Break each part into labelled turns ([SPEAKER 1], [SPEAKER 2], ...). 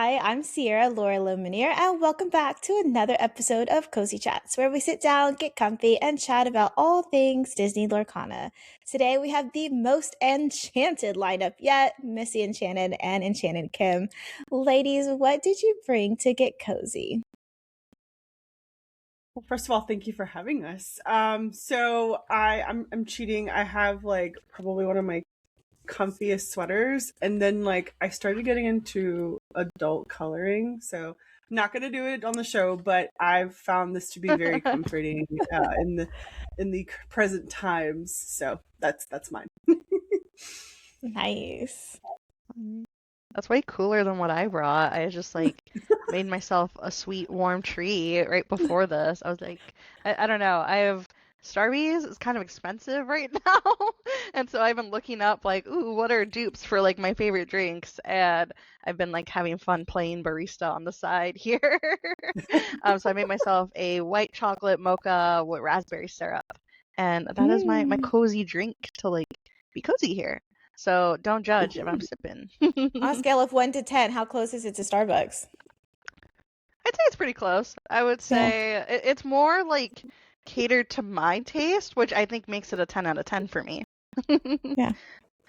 [SPEAKER 1] Hi, I'm Sierra Laura Lumineer, and welcome back to another episode of Cozy Chats, where we sit down, get comfy, and chat about all things Disney Lorcana. Today we have the most enchanted lineup yet, Missy Enchanted and Enchanted Kim. Ladies, what did you bring to get cozy?
[SPEAKER 2] Well, first of all, thank you for having us. I'm cheating. I have like probably one of my comfiest sweaters, and then like I started getting into adult coloring. So I'm not gonna do it on the show, but I've found this to be very comforting in the present times. So that's mine.
[SPEAKER 1] Nice.
[SPEAKER 3] That's way cooler than what I brought. I just like made myself a sweet warm tree right before this. I was like, I don't know. I have Starbies. It's kind of expensive right now. And so I've been looking up like, ooh, what are dupes for like my favorite drinks? And I've been like having fun playing barista on the side here. So I made myself a white chocolate mocha with raspberry syrup. And that is my
[SPEAKER 1] Mm.
[SPEAKER 3] cozy drink to like be cozy here. So don't judge if I'm sipping.
[SPEAKER 1] On a scale of 1 to 10, how close is it to Starbucks?
[SPEAKER 3] I'd say it's pretty close. I would
[SPEAKER 1] Yeah.
[SPEAKER 3] say it's more like catered to my taste, which I think makes it a 10 out of 10 for me.
[SPEAKER 1] Yeah.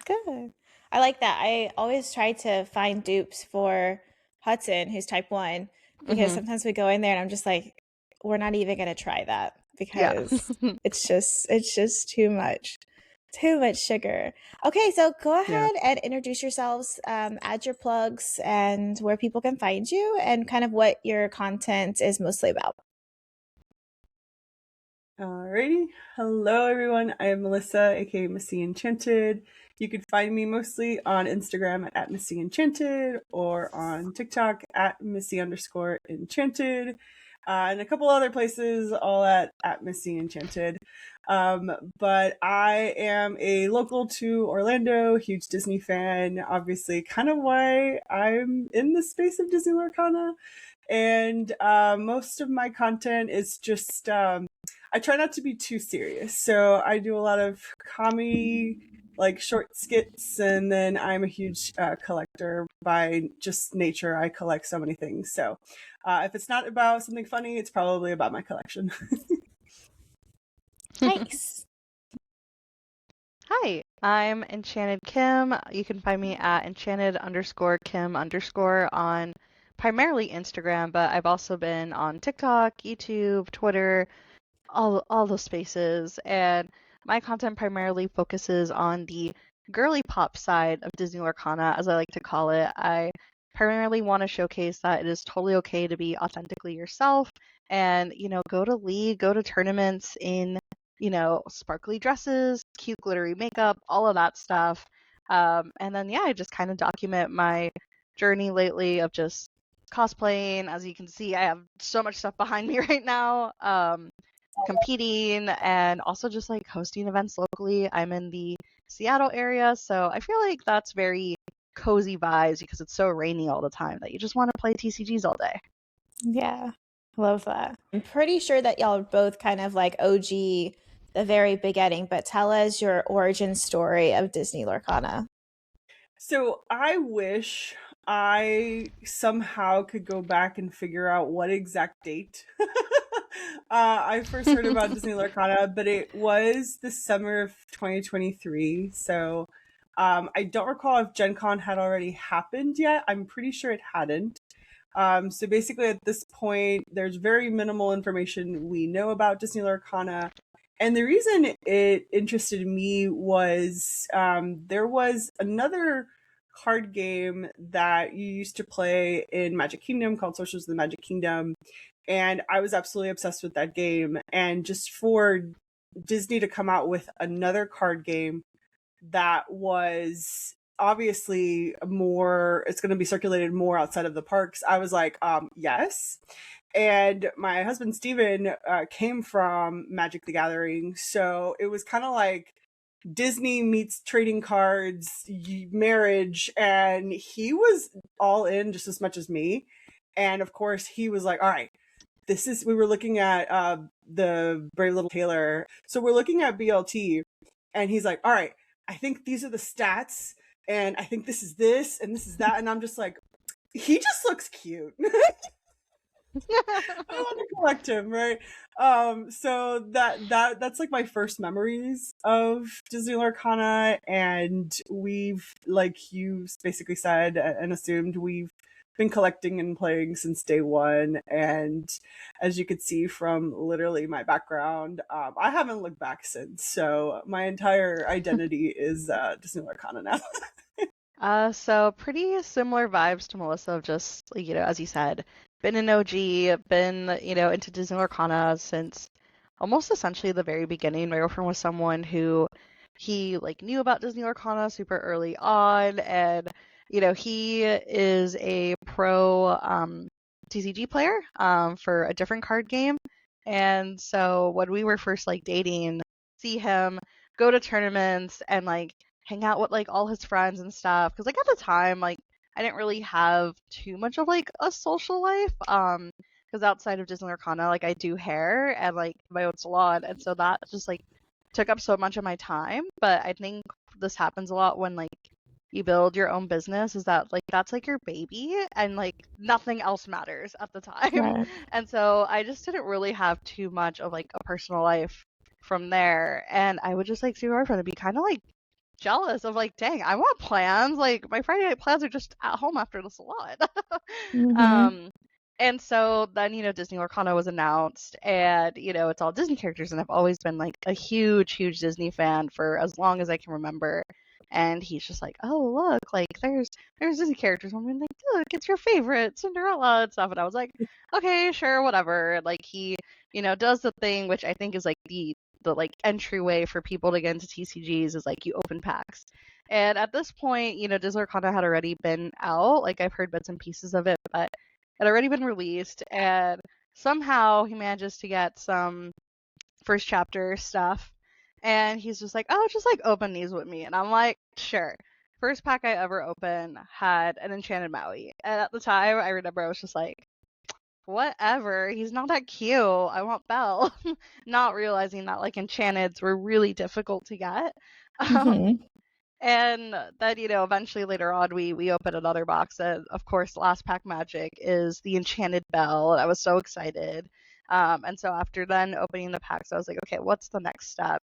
[SPEAKER 1] Good. I like that. I always try to find dupes for Hudson, who's type 1, because
[SPEAKER 3] Hmm.
[SPEAKER 1] sometimes we go in there and I'm just like, we're not even going to try that
[SPEAKER 3] Yeah.
[SPEAKER 1] because it's just too much. Too much sugar. Okay, so go
[SPEAKER 2] Yeah.
[SPEAKER 1] ahead and introduce yourselves, add your plugs and where people can find you and kind of what your content is mostly about.
[SPEAKER 2] Alrighty. Hello, everyone. I am Melissa, aka Missy Enchanted. You can find me mostly on Instagram at Missy Enchanted or on TikTok at Missy_Enchanted, and a couple other places, all at Missy Enchanted. But I am a local to Orlando, huge Disney fan, obviously, kind of why I'm in the space of Disney Lorcana. And most of my content is just. I try not to be too serious. So I do a lot of comedy, like short skits, and then I'm a huge collector by just nature. I collect so many things. So if it's not about something funny, it's probably about my collection.
[SPEAKER 1] Nice.
[SPEAKER 3] Hi, I'm Enchanted Kim. You can find me at enchanted_Kim_ on primarily Instagram, but I've also been on TikTok, YouTube, Twitter, all the spaces, and my content primarily focuses on the girly pop side of Disney Lorcana, as I like to call it. I primarily want to showcase that it is totally okay to be authentically yourself and, go to league, go to tournaments in, sparkly dresses, cute glittery makeup, all of that stuff. And then, yeah, I just kind of document my journey lately of just cosplaying. As you can see, I have so much stuff behind me right now. Competing and also just like hosting events locally. I'm in the Seattle area, so I feel like that's very cozy vibes because it's so rainy all the time that you just want to play TCGs all day.
[SPEAKER 1] Yeah, love that. I'm pretty sure that y'all are both kind of like OG, the very beginning, but tell us your origin story of Disney Lorcana.
[SPEAKER 2] So I wish I somehow could go back and figure out what exact date I first heard about Disney Lorcana, but it was the summer of 2023. So I don't recall if Gen Con had already happened yet. I'm pretty sure it hadn't. So basically, at this point, there's very minimal information we know about Disney Lorcana. And the reason it interested me was there was another card game that you used to play in Magic Kingdom called Socials of the Magic Kingdom. And I was absolutely obsessed with that game. And just for Disney to come out with another card game that was obviously more, it's going to be circulated more outside of the parks, I was like, yes. And my husband Steven came from Magic the Gathering, so it was kind of like Disney meets trading cards, marriage, and he was all in just as much as me. And of course he was like, all right, we were looking at the Brave Little Tailor, so we're looking at BLT, and he's like, all right, I think these are the stats, and I think this is this and this is that. And I'm just like, he just looks cute. I want to collect him, right? So that's like my first memories of Disney Lorcana, and we've, like you basically said and assumed, we've been collecting and playing since day one. And as you could see from literally my background, I haven't looked back since. So my entire identity is Disney Lorcana now.
[SPEAKER 3] So pretty similar vibes to Melissa of just, like, as you said, been an OG, been, into Disney Lorcana since almost essentially the very beginning. My girlfriend was someone who he like knew about Disney Lorcana super early on, and he is a pro TCG player for a different card game. And so when we were first like dating, see him go to tournaments and like hang out with like all his friends and stuff, because like at the time, like I didn't really have too much of like a social life, because outside of Disney Lorcana, like I do hair and like my own salon, and so that just like took up so much of my time. But I think this happens a lot when like you build your own business, is that like that's like your baby and like nothing else matters at the time.
[SPEAKER 1] Right.
[SPEAKER 3] And so I just didn't really have too much of like a personal life from there, and I would just like see my boyfriend and be kind of like jealous of like, dang, I want plans. Like my Friday night plans are just at home after the salon.
[SPEAKER 1] Mm-hmm.
[SPEAKER 3] um, and so then, Disney Lorcana was announced, and it's all Disney characters, and I've always been like a huge, huge Disney fan for as long as I can remember. And he's just like, oh look, like there's Disney characters. I'm like, look, it's your favorite Cinderella and stuff. And I was like, okay, sure, whatever. Like he, does the thing which I think is like the like entryway for people to get into TCGs, is like you open packs. And at this point, Disney Lorcana had already been out. Like I've heard bits and pieces of it, but it had already been released. And somehow he manages to get some first chapter stuff. And he's just like, oh, just like open these with me. And I'm like, sure. First pack I ever opened had an Enchanted Maui. And at the time, I remember I was just like, whatever, he's not that cute. I want Belle. Not realizing that like Enchanteds were really difficult to get. Um,
[SPEAKER 1] Mm-hmm.
[SPEAKER 3] and then, eventually later on, we opened another box, and of course, last pack magic is the Enchanted Belle, and I was so excited. And so after then opening the packs, I was like, okay, what's the next step?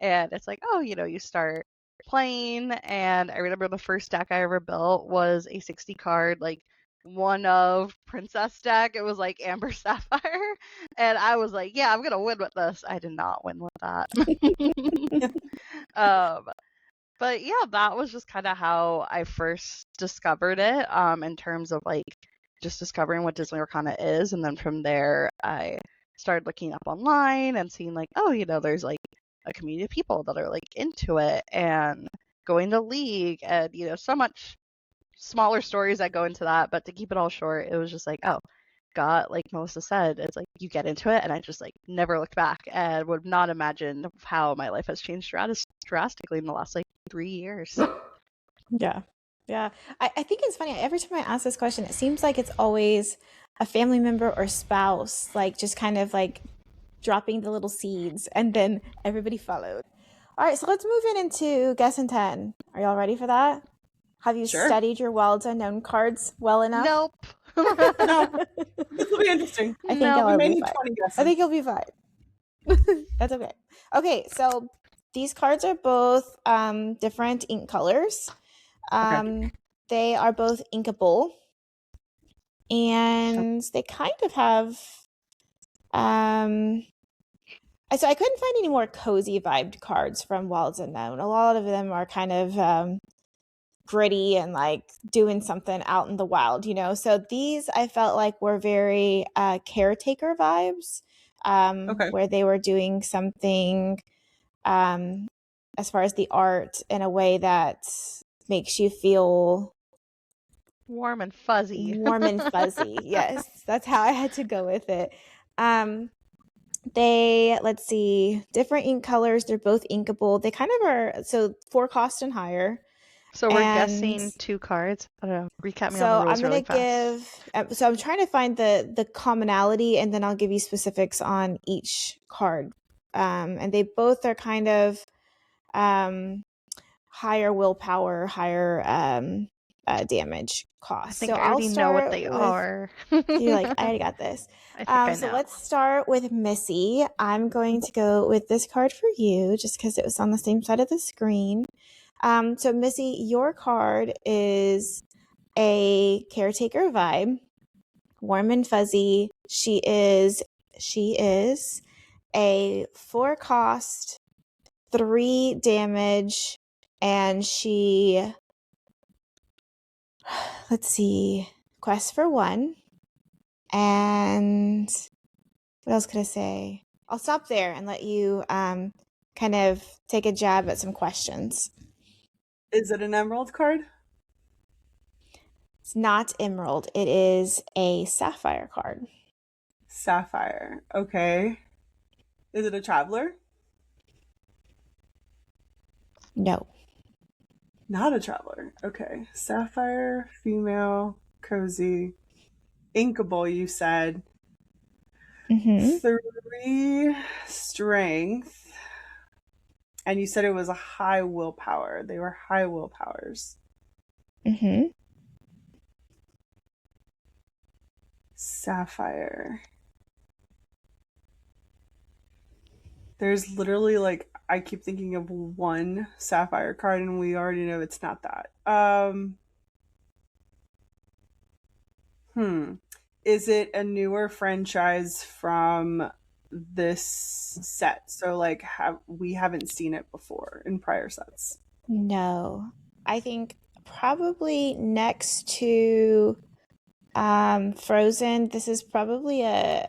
[SPEAKER 3] And it's like, oh, you start playing, and I remember the first deck I ever built was a 60 card, like one of princess deck. It was like Amber Sapphire, and I was like, yeah, I'm gonna win with this. I did not win with that. um, but yeah, that was just kind of how I first discovered it, in terms of like just discovering what Disney Lorcana is. And then from there, I started looking up online and seeing like, oh, there's like a community of people that are like into it, and going to League, and so much smaller stories that go into that. But to keep it all short, it was just like, oh, got, like Melissa said, it's like you get into it, and I just like never looked back, and would not imagine how my life has changed drastically in the last like 3 years.
[SPEAKER 1] Yeah. Yeah. I think it's funny. Every time I ask this question, it seems like it's always a family member or spouse, like just kind of like dropping the little seeds, and then everybody followed. All right, so let's move into Guess in 10. Are y'all ready for that? Have you
[SPEAKER 2] Sure.
[SPEAKER 1] studied your Wilds Unknown cards well enough?
[SPEAKER 3] Nope.
[SPEAKER 2] No, this will be interesting.
[SPEAKER 1] I think
[SPEAKER 3] No.
[SPEAKER 1] y'all
[SPEAKER 2] We
[SPEAKER 1] will
[SPEAKER 2] may
[SPEAKER 1] be
[SPEAKER 2] need
[SPEAKER 1] fine.
[SPEAKER 2] 20 guesses.
[SPEAKER 1] I think you'll be fine. That's okay. Okay, so these cards are both different ink colors. They are both inkable, and they kind of have so I couldn't find any more cozy vibed cards from Wilds Unknown. A lot of them are kind of gritty and like doing something out in the wild, so these I felt like were very caretaker vibes, where they were doing something as far as the art in a way that makes you feel
[SPEAKER 3] Warm and fuzzy.
[SPEAKER 1] Yes, that's how I had to go with it. They, let's see, different ink colors. They're both inkable. They kind of are, so 4 cost and higher.
[SPEAKER 3] So we're guessing 2 cards. I don't know. Recap me on the
[SPEAKER 1] So
[SPEAKER 3] rules
[SPEAKER 1] I'm
[SPEAKER 3] really
[SPEAKER 1] gonna
[SPEAKER 3] fast.
[SPEAKER 1] so I'm trying to find the commonality, and then I'll give you specifics on each card. And they both are kind of higher willpower, higher damage
[SPEAKER 3] I
[SPEAKER 1] cost.
[SPEAKER 3] think
[SPEAKER 1] So
[SPEAKER 3] I
[SPEAKER 1] I'll
[SPEAKER 3] already know what
[SPEAKER 1] start
[SPEAKER 3] they
[SPEAKER 1] with.
[SPEAKER 3] are.
[SPEAKER 1] You're like, I already got this.
[SPEAKER 3] I think I
[SPEAKER 1] So
[SPEAKER 3] know.
[SPEAKER 1] let's start with Missy. I'm going to go with this card for you just because it was on the same side of the screen. So Missy, your card is a caretaker vibe, warm and fuzzy. She is a 4 cost, 3 damage, and she, let's see, quest for 1. And what else could I say? I'll stop there and let you kind of take a jab at some questions.
[SPEAKER 2] Is it an emerald card?
[SPEAKER 1] It's not emerald. It is a sapphire card.
[SPEAKER 2] Sapphire. Okay. Is it a traveler?
[SPEAKER 1] No.
[SPEAKER 2] Not a traveler. Okay. Sapphire, female, cozy, inkable, you said.
[SPEAKER 1] Mm-hmm.
[SPEAKER 2] 3 strength. And you said it was a high willpower. They were high willpowers.
[SPEAKER 1] Mm-hmm.
[SPEAKER 2] Sapphire. There's literally like I keep thinking of one sapphire card and we already know it's not that. Is it a newer franchise from this set? So like we haven't seen it before in prior sets?
[SPEAKER 1] No. I think probably next to Frozen, this is probably an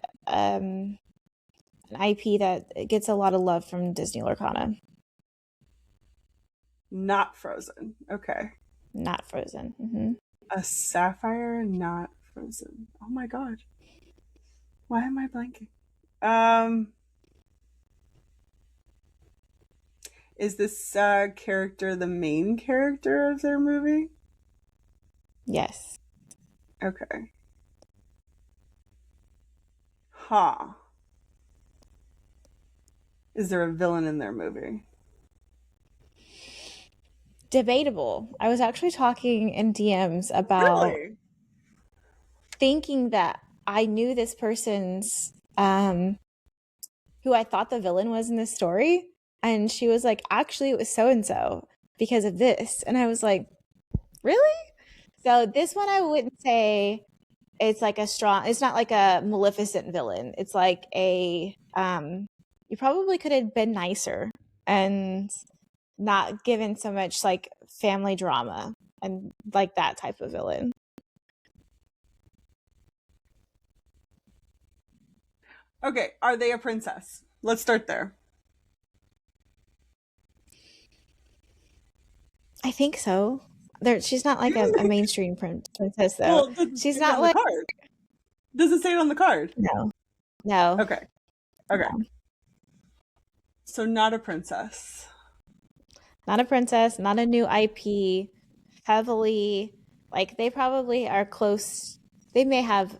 [SPEAKER 1] IP that gets a lot of love from Disney Lorcana.
[SPEAKER 2] Not Frozen. Okay.
[SPEAKER 1] Not Frozen. Mm-hmm.
[SPEAKER 2] A sapphire, not Frozen. Oh my god. Why am I blanking? Is this character the main character of their movie?
[SPEAKER 1] Yes.
[SPEAKER 2] Okay. Huh. Is there a villain in their movie?
[SPEAKER 1] Debatable. I was actually talking in DMs about
[SPEAKER 2] Really?
[SPEAKER 1] thinking that I knew this person's who I thought the villain was in this story, and she was like, actually it was so and so because of this, and I was like, really? So this one I wouldn't say it's like it's not like a Maleficent villain. It's like a you probably could have been nicer and not given so much like family drama and like that type of villain.
[SPEAKER 2] Okay, are they a princess? Let's start there.
[SPEAKER 1] I think so. She's not like a mainstream princess though.
[SPEAKER 2] Well, does
[SPEAKER 1] She's
[SPEAKER 2] it
[SPEAKER 1] not
[SPEAKER 2] on
[SPEAKER 1] like
[SPEAKER 2] the card? Does it say it on the card?
[SPEAKER 1] no.
[SPEAKER 2] Okay.
[SPEAKER 1] No.
[SPEAKER 2] So not a princess.
[SPEAKER 1] Not a princess, not a new IP. Heavily, like they probably are close. They may have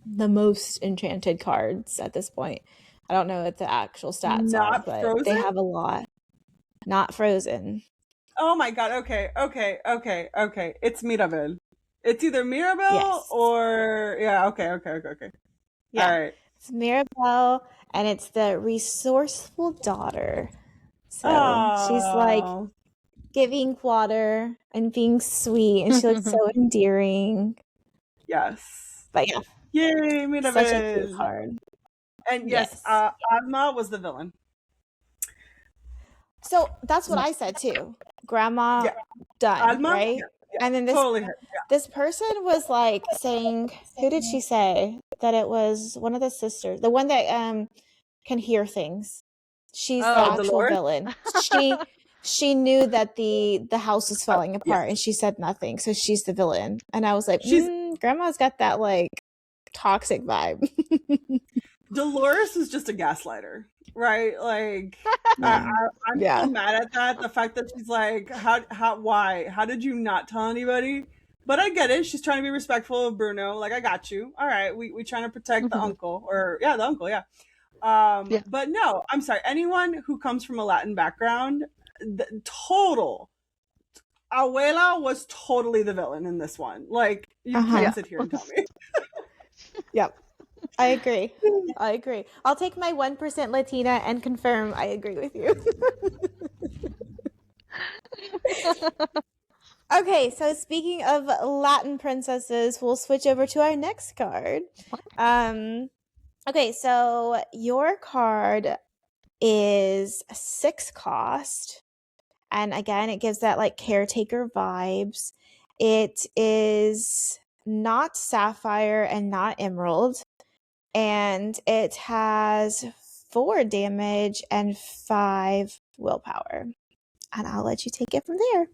[SPEAKER 1] the most enchanted cards at this point. I don't know what the actual stats are,
[SPEAKER 2] Not
[SPEAKER 1] but
[SPEAKER 2] Frozen?
[SPEAKER 1] they have a lot. Not Frozen.
[SPEAKER 2] Oh my god, okay. It's Mirabel. It's either Mirabel
[SPEAKER 1] Yes.
[SPEAKER 2] or yeah, okay.
[SPEAKER 1] Yeah.
[SPEAKER 2] All right.
[SPEAKER 1] It's Mirabelle, and it's the resourceful daughter. So she's like giving water and being sweet, and she looks so endearing.
[SPEAKER 2] Yes.
[SPEAKER 1] But yeah,
[SPEAKER 2] Yay, Mirabel.
[SPEAKER 1] such a cute card.
[SPEAKER 2] And yes, Asma was the villain.
[SPEAKER 1] So that's what I said too. Grandma, done,
[SPEAKER 2] Alma?
[SPEAKER 1] right?
[SPEAKER 2] Yeah,
[SPEAKER 1] And then this person was like saying, who did she say that it was? One of the sisters, the one that can hear things. She's the actual
[SPEAKER 2] Dolores?
[SPEAKER 1] villain. She knew that the house was falling apart, and she said nothing, so she's the villain. And I was like, Grandma's got that like toxic vibe.
[SPEAKER 2] Dolores is just a gaslighter, right? Like, I'm so mad at that. The fact that she's like, why? How did you not tell anybody? But I get it. She's trying to be respectful of Bruno. Like, I got you. All right, we trying to protect the uncle, the uncle, yeah. But no, I'm sorry. Anyone who comes from a Latin background, total Abuela was totally the villain in this one. Like, you
[SPEAKER 1] Uh-huh.
[SPEAKER 2] can't sit here and tell me.
[SPEAKER 1] Yep. I agree. I'll take my 1% Latina and confirm I agree with you. Okay, so speaking of Latin princesses, we'll switch over to our next card. Okay, so your card is 6 cost. And again, it gives that like caretaker vibes. It is not sapphire and not emerald. And it has 4 damage and 5 willpower. And I'll let you take it from there.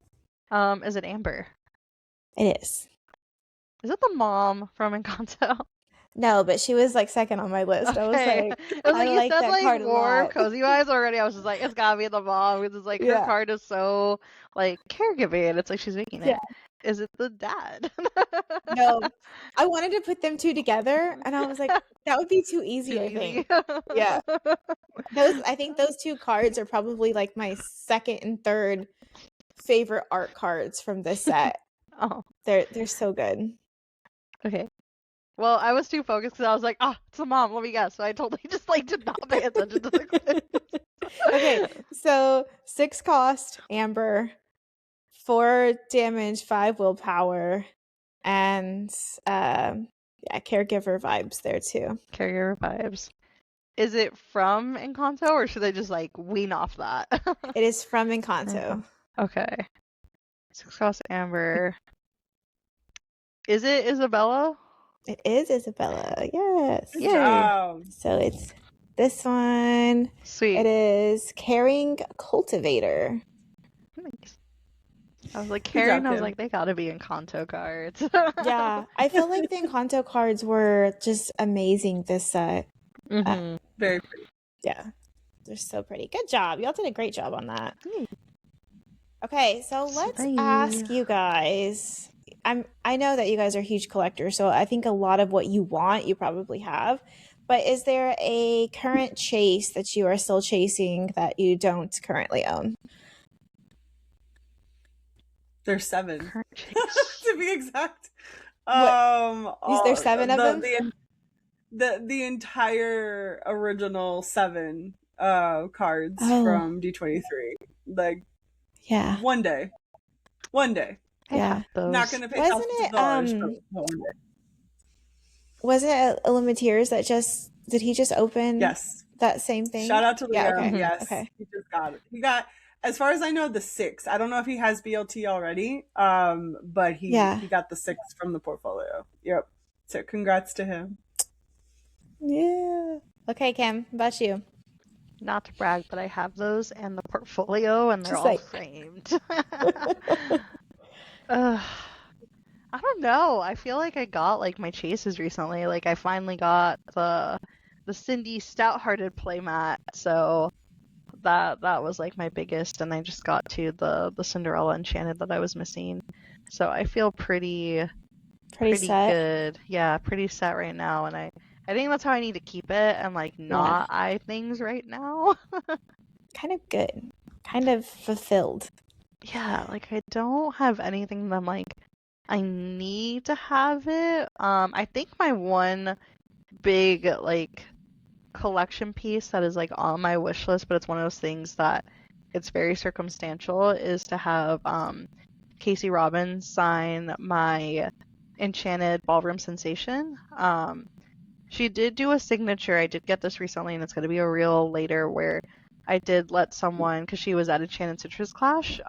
[SPEAKER 3] Is it Amber?
[SPEAKER 1] It is.
[SPEAKER 3] Is it the mom from Encanto?
[SPEAKER 1] No, but she was like second on my list.
[SPEAKER 3] Okay.
[SPEAKER 1] I was like,
[SPEAKER 3] It was like
[SPEAKER 1] I
[SPEAKER 3] you
[SPEAKER 1] like
[SPEAKER 3] said
[SPEAKER 1] that
[SPEAKER 3] like
[SPEAKER 1] card a
[SPEAKER 3] warm,
[SPEAKER 1] lot.
[SPEAKER 3] cozy vibes already. I was just like, it's gotta be the mom because it's like her
[SPEAKER 1] Yeah.
[SPEAKER 3] card is so like caregiving. It's like she's making it.
[SPEAKER 1] Yeah.
[SPEAKER 3] Is it the dad?
[SPEAKER 1] No, I wanted to put them two together, and I was like, that would be too easy,
[SPEAKER 3] Too
[SPEAKER 1] I
[SPEAKER 3] easy.
[SPEAKER 1] think. Yeah. I think those 2 cards are probably like my second and third favorite art cards from this set.
[SPEAKER 3] Oh,
[SPEAKER 1] They're so good.
[SPEAKER 3] okay. Well, I was too focused because I was like, it's the mom. Let me guess. So I totally just like did not pay attention to the quiz.
[SPEAKER 1] Okay, so 6 cost, Amber, 4 damage, 5 willpower, and yeah, caregiver vibes there too.
[SPEAKER 3] Carrier vibes. Is it from Encanto or should I just like wean off that?
[SPEAKER 1] It is from Encanto.
[SPEAKER 3] Okay. 6 cost Amber. Is it Isabella?
[SPEAKER 1] It is Isabella, yes.
[SPEAKER 2] Good
[SPEAKER 3] Yay.
[SPEAKER 2] job.
[SPEAKER 1] So it's this one.
[SPEAKER 3] Sweet.
[SPEAKER 1] It is Caring Cultivator.
[SPEAKER 3] Nice. I was like,
[SPEAKER 2] Good
[SPEAKER 3] Carrie,
[SPEAKER 2] job,
[SPEAKER 3] and I was
[SPEAKER 2] Kim.
[SPEAKER 3] like, they gotta be Encanto cards.
[SPEAKER 1] Yeah, I feel like the Encanto cards were just amazing this set.
[SPEAKER 3] Mhm.
[SPEAKER 2] Very pretty.
[SPEAKER 1] Yeah, they're so pretty. Good job. Y'all did a great job on that.
[SPEAKER 3] Yay.
[SPEAKER 1] Okay, so let's
[SPEAKER 3] Slay.
[SPEAKER 1] ask you guys. I know that you guys are huge collectors, so I think a lot of what you want you probably have. But is there a current chase that you are still chasing that you don't currently own?
[SPEAKER 2] There's 7
[SPEAKER 3] Current chase.
[SPEAKER 2] to be exact.
[SPEAKER 1] Is there 7 of them?
[SPEAKER 2] The entire original 7 cards
[SPEAKER 1] Oh.
[SPEAKER 2] from D23. Like,
[SPEAKER 1] Yeah.
[SPEAKER 2] one day.
[SPEAKER 3] I
[SPEAKER 1] Yeah.
[SPEAKER 3] have those.
[SPEAKER 2] Not gonna pay
[SPEAKER 1] Wasn't
[SPEAKER 2] thousands of
[SPEAKER 1] it,
[SPEAKER 2] dollars, but one day.
[SPEAKER 1] Wasn't it Limiteers that did he just open
[SPEAKER 2] Yes.
[SPEAKER 1] that same thing?
[SPEAKER 2] Shout out to Liam.
[SPEAKER 1] Yeah, okay.
[SPEAKER 3] Mhm.
[SPEAKER 2] Yes.
[SPEAKER 1] Okay.
[SPEAKER 2] He just got it. He got, as far as I know, the 6. I don't know if he has BLT already. But he got the 6 from the portfolio. Yep. So congrats to him.
[SPEAKER 1] Yeah. Okay, Kim, how about you?
[SPEAKER 3] Not to brag, but I have those and the portfolio, and they're
[SPEAKER 1] Just
[SPEAKER 3] all
[SPEAKER 1] like-
[SPEAKER 3] framed. I don't know. I feel like I got like my chases recently. Like I finally got the Cindy Stout-Hearted playmat, so that was like my biggest, and I just got to the Cinderella Enchanted that I was missing. So I feel pretty
[SPEAKER 1] set.
[SPEAKER 3] good. Yeah, pretty set right now, and I think that's how I need to keep it and like not eye things right now.
[SPEAKER 1] Kind of good. Kind of fulfilled.
[SPEAKER 3] Yeah, like I don't have anything that I'm like I need to have it. I think my one big like collection piece that is like on my wish list, but it's one of those things that it's very circumstantial, is to have Casey Robbins sign my Enchanted Ballroom Sensation. She did do a signature. I did get this recently, and it's going to be a reel later where I did let someone, because she was at Enchanted Citrus Clash,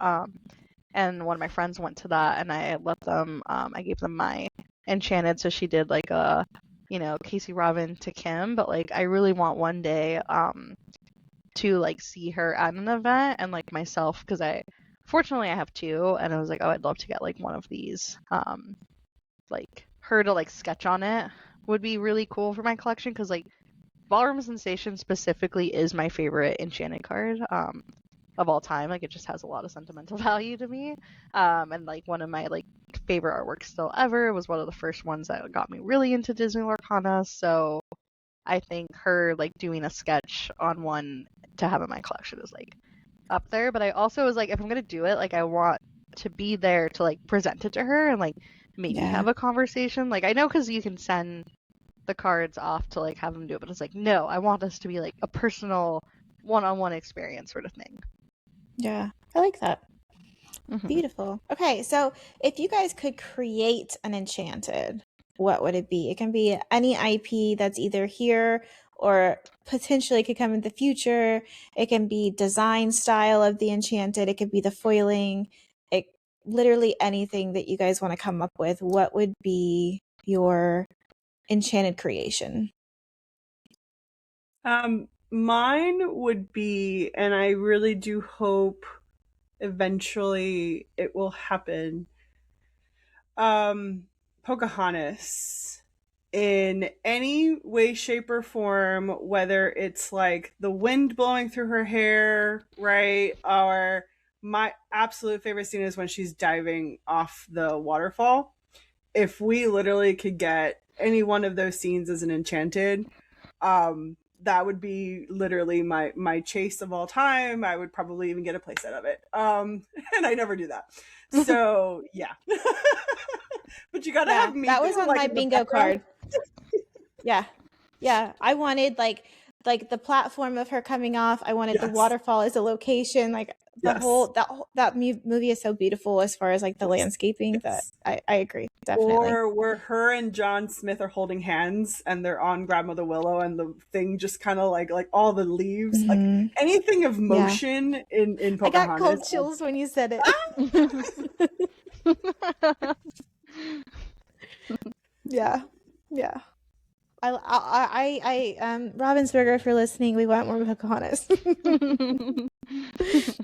[SPEAKER 3] and one of my friends went to that, and I let them, I gave them my Enchanted, so she did like a, Casey Robin to Kim, but like I really want one day to like see her at an event, and like myself, because fortunately I have 2, and I was like, oh, I'd love to get like one of these, like her to like sketch on it would be really cool for my collection, because like Ballroom Sensation specifically is my favorite Enchanted card of all time. Like it just has a lot of sentimental value to me, and like one of my like favorite artworks still ever. It was one of the first ones that got me really into Disney Lorcana, so I think her like doing a sketch on one to have in my collection is like up there. But I also was like, if I'm gonna do it, like I want to be there to like present it to her and like maybe have a conversation. Like I know because you can send the cards off to like have them do it, but it's like no, I want this to be like a personal one-on-one experience sort of thing.
[SPEAKER 1] Yeah, I like that. Beautiful. Okay, so if you guys could create an Enchanted, what would it be? It can be any IP that's either here or potentially could come in the future. It can be design style of the Enchanted. It could be the foiling. Literally anything that you guys want to come up with. What would be your Enchanted creation?
[SPEAKER 2] Mine would be, and I really do hope eventually it will happen, Pocahontas in any way, shape, or form, whether it's like the wind blowing through her hair, right? Or my absolute favorite scene is when she's diving off the waterfall. If we literally could get any one of those scenes as an Enchanted, that would be literally my chase of all time. I would probably even get a playset of it. And I never do that. So yeah. But you gotta have me.
[SPEAKER 1] That was on my bingo card. Yeah. I wanted like the platform of her coming off. I wanted the waterfall as a location. Like that movie is so beautiful as far as like the landscaping that I agree, definitely.
[SPEAKER 2] Or where her and John Smith are holding hands and they're on Grandmother Willow and the thing just kind of like all the leaves, like anything of motion in Pocahontas.
[SPEAKER 1] I got cold chills when you said it. Yeah. Ravensburger, if you're listening, we want more Pocahontas.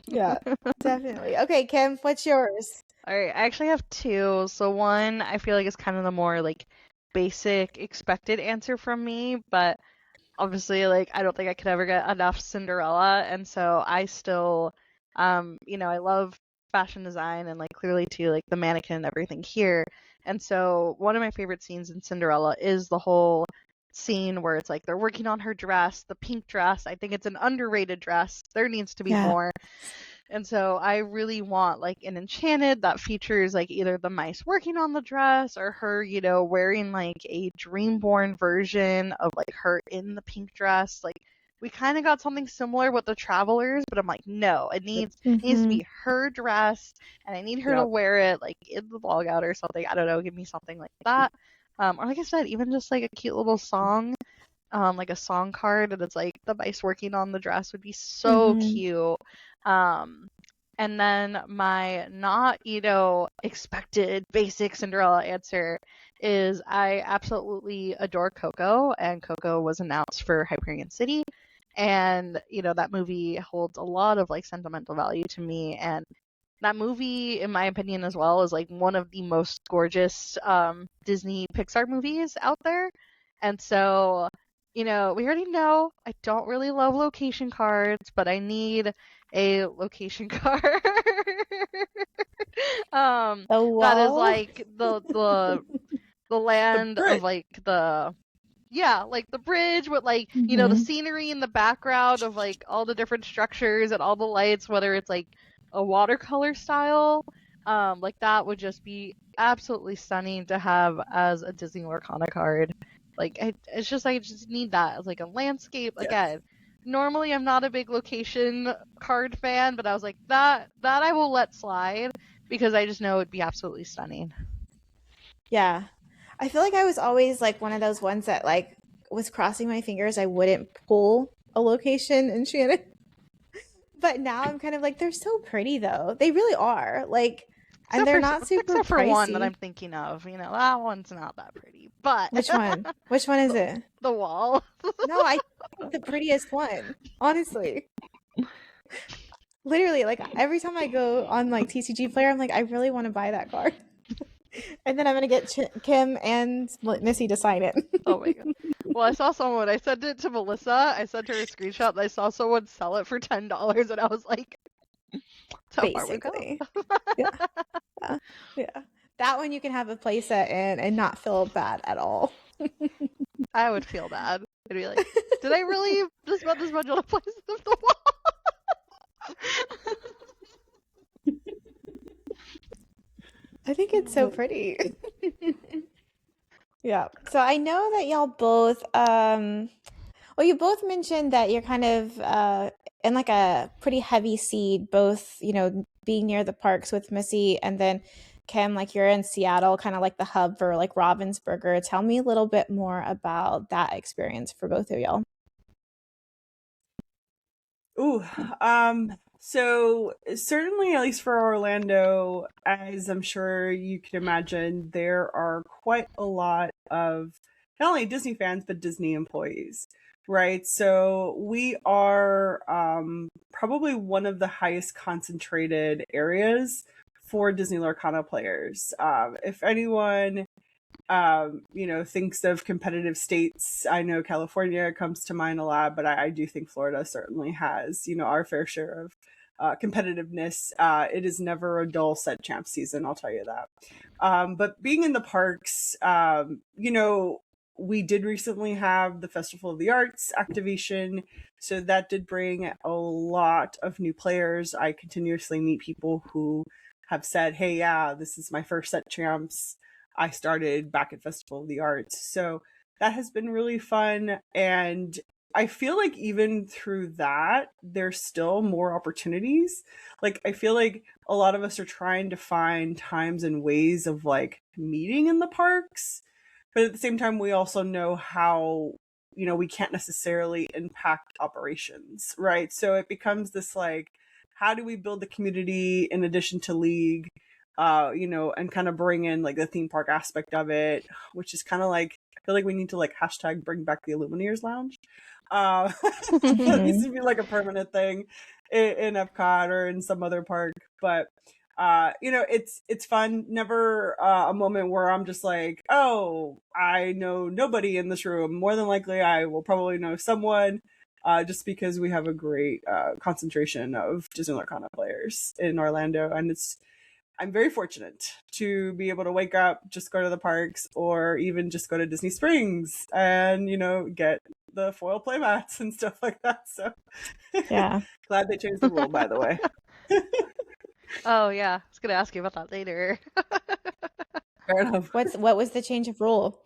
[SPEAKER 1] Yeah, definitely. Okay, Kim, what's yours?
[SPEAKER 3] All right, I actually have two. So one, I feel like is kind of the more like basic expected answer from me, but obviously like I don't think I could ever get enough Cinderella, and so I still I love fashion design and like clearly too like the mannequin and everything here. And so one of my favorite scenes in Cinderella is the whole scene where it's like they're working on her dress, the pink dress. I think it's an underrated dress. There needs to be more. And so I really want like an Enchanted that features like either the mice working on the dress or her, wearing like a Dreamborn version of like her in the pink dress. Like we kind of got something similar with the Travelers, but I'm like, no, it needs to be her dress, and I need her to wear it like in the log out or something. I don't know, give me something like that. Or like I said, even just like a cute little song, like a song card, and it's like the mice working on the dress would be so cute. And then my not, expected basic Cinderella answer is I absolutely adore Coco, and Coco was announced for Hyperion City. And, that movie holds a lot of like sentimental value to me. And that movie, in my opinion as well, is like one of the most gorgeous Disney Pixar movies out there. And so, we already know I don't really love location cards, but I need a location card that is like the land of like the bridge with like the scenery in the background of like all the different structures and all the lights, whether it's like a watercolor style, like that would just be absolutely stunning to have as a Disney Lorcana card. Like I just need that as like a landscape. Again, normally I'm not a big location card fan, but I was like that I will let slide because I just know it'd be absolutely stunning.
[SPEAKER 1] Yeah. I feel like I was always like one of those ones that like was crossing my fingers I wouldn't pull a location Enchanted. But now I'm kind of like, they're so pretty though. They really are. Like, and they're not super
[SPEAKER 3] except for
[SPEAKER 1] pricey.
[SPEAKER 3] One that I'm thinking of. That one's not that pretty. But
[SPEAKER 1] which one? Which one is it?
[SPEAKER 3] The wall.
[SPEAKER 1] No, I think the prettiest one. Honestly. Literally, like every time I go on like TCG Player, I'm like, I really want to buy that card. And then I'm going to get Kim and Missy to sign it.
[SPEAKER 3] Oh my god. Well, I saw someone, I sent it to Melissa, I sent her a screenshot, and I saw someone sell it for $10, and I was like,
[SPEAKER 1] basically. Yeah. That one you can have a playset in and not feel bad at all.
[SPEAKER 3] I would feel bad. I'd be like, did I really just spend this much on a playset of the wall?
[SPEAKER 1] I think it's so pretty. Yeah. So I know that y'all both well, you both mentioned that you're kind of in like a pretty heavy seed, both, being near the parks with Missy, and then Kim, like you're in Seattle, kind of like the hub for like Robin's Burger. Tell me a little bit more about that experience for both of y'all.
[SPEAKER 2] Ooh, so certainly, at least for Orlando, as I'm sure you can imagine, there are quite a lot of not only Disney fans, but Disney employees, right? So we are probably one of the highest concentrated areas for Disney Lorcana players. If anyone thinks of competitive states. I know California comes to mind a lot, but I do think Florida certainly has, our fair share of competitiveness. It is never a dull set champ season, I'll tell you that. But being in the parks, we did recently have the Festival of the Arts activation. So that did bring a lot of new players. I continuously meet people who have said, hey, yeah, this is my first set champs. I started back at Festival of the Arts. So that has been really fun. And I feel like even through that, there's still more opportunities. Like, I feel like a lot of us are trying to find times and ways of like meeting in the parks. But at the same time, we also know how, we can't necessarily impact operations, right? So it becomes this like, how do we build the community in addition to League? And kind of bring in like the theme park aspect of it, which is kind of like, I feel like we need to like hashtag bring back the Illumineers Lounge. That needs to be like a permanent thing in Epcot or in some other park. But it's fun. Never a moment where I'm just like, oh, I know nobody in this room. More than likely, I will probably know someone. Just because we have a great concentration of Disney Lorcana players in Orlando, and I'm very fortunate to be able to wake up, just go to the parks, or even just go to Disney Springs and, get the foil playmats and stuff like that. So
[SPEAKER 1] Yeah.
[SPEAKER 2] glad they changed the rule, by the way.
[SPEAKER 3] Oh yeah, I was gonna ask you about that later.
[SPEAKER 2] Fair enough.
[SPEAKER 1] What was the change of rule?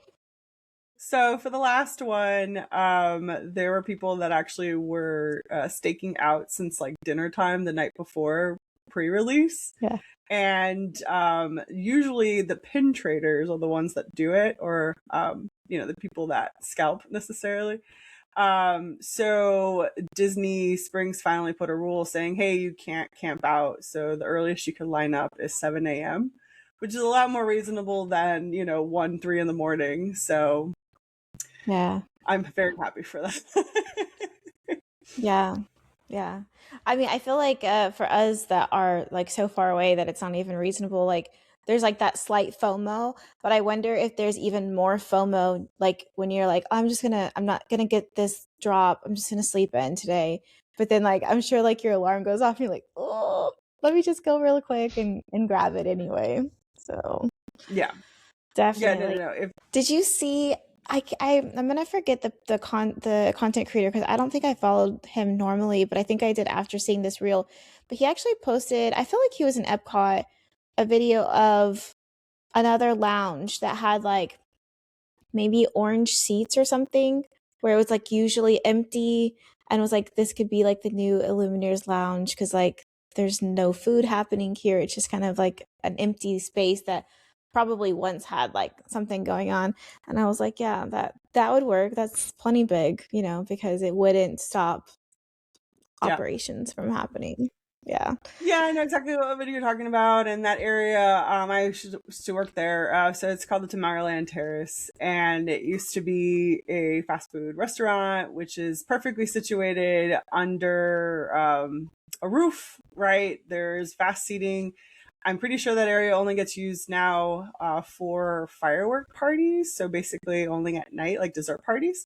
[SPEAKER 2] So for the last one, there were people that actually were staking out since like dinner time the night before pre-release.
[SPEAKER 1] Yeah.
[SPEAKER 2] And usually the pin traders are the ones that do it, or the people that scalp necessarily. So Disney Springs finally put a rule saying, hey, you can't camp out. So the earliest you can line up is 7 a.m., which is a lot more reasonable than 1, 3 in the morning. So
[SPEAKER 1] Yeah.
[SPEAKER 2] I'm very happy for that.
[SPEAKER 1] Yeah. Yeah. I mean, I feel like for us that are like so far away that it's not even reasonable, like there's like that slight FOMO, but I wonder if there's even more FOMO like when you're like, I'm not gonna get this drop. I'm just gonna sleep in today. But then like I'm sure like your alarm goes off and you're like, oh, let me just go real quick and grab it anyway. So
[SPEAKER 2] Yeah.
[SPEAKER 1] definitely.
[SPEAKER 2] Yeah, no.
[SPEAKER 1] Did you see I'm gonna forget the content creator because I don't think I followed him normally, but I think I did after seeing this reel. But he actually posted, I feel like he was in Epcot, a video of another lounge that had like maybe orange seats or something, where it was like usually empty and was like this could be like the new Illumineers Lounge because like there's no food happening here. It's just kind of like an empty space that probably once had like something going on. And I was like, yeah, that would work. That's plenty big, because it wouldn't stop operations from happening. Yeah.
[SPEAKER 2] Yeah, I know exactly what video you're talking about. In that area, I used to work there. So it's called the Tomorrowland Terrace. And it used to be a fast food restaurant, which is perfectly situated under a roof, right? There's fast seating. I'm pretty sure that area only gets used now for firework parties. So basically only at night, like dessert parties.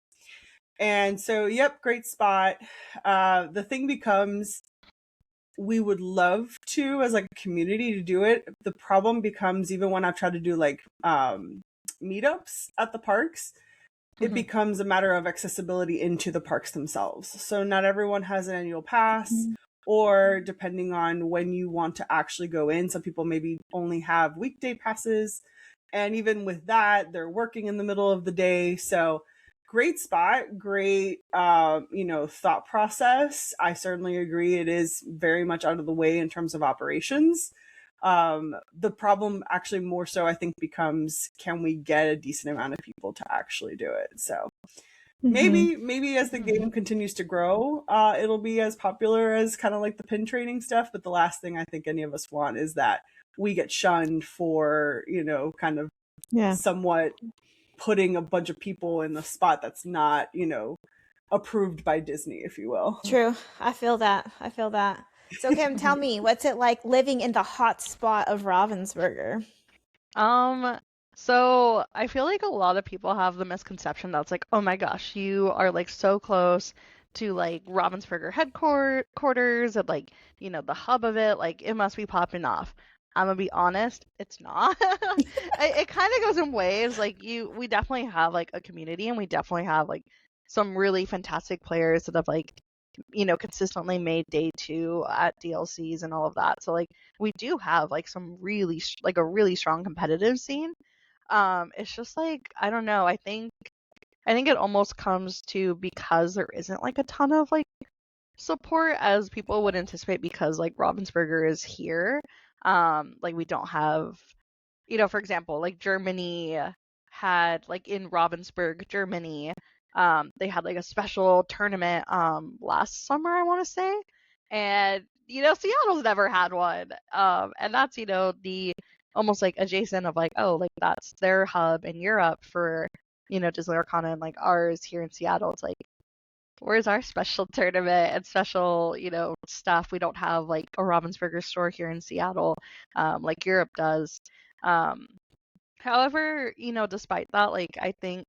[SPEAKER 2] And so, yep, great spot. The thing becomes, we would love to as like a community to do it. The problem becomes, even when I've tried to do like meetups at the parks, it becomes a matter of accessibility into the parks themselves. So not everyone has an annual pass, or depending on when you want to actually go in. Some people maybe only have weekday passes, and even with that, they're working in the middle of the day. So great spot, great thought process. I certainly agree it is very much out of the way in terms of operations. The problem actually more so I think becomes, can we get a decent amount of people to actually do it? So maybe as the game continues to grow, it'll be as popular as kind of like the pin trading stuff. But the last thing I think any of us want is that we get shunned for, kind of somewhat putting a bunch of people in the spot that's not, approved by Disney, if you will.
[SPEAKER 1] True. I feel that. So Kim, tell me, what's it like living in the hot spot of Ravensburger?
[SPEAKER 3] So I feel like a lot of people have the misconception that's like, oh my gosh, you are like so close to like Ravensburger headquarters and like, the hub of it, like it must be popping off. I'm gonna be honest, it's not. It kind of goes in waves. Like we definitely have like a community, and we definitely have like some really fantastic players that have like, consistently made day 2 at DLCs and all of that. So like we do have like some really like a really strong competitive scene. It's just like, I don't know. I think it almost comes to, because there isn't like a ton of like support as people would anticipate, because like Ravensburger is here. Like we don't have, for example, like Germany had like in Ravensburg, Germany, they had like a special tournament last summer, I want to say. And Seattle's never had one. And that's, the almost like adjacent of like, oh, like that's their hub in Europe for, Disney Lorcana, and like ours here in Seattle. It's like, where's our special tournament and special, stuff? We don't have like a Ravensburger store here in Seattle, like Europe does. However, despite that, like I think,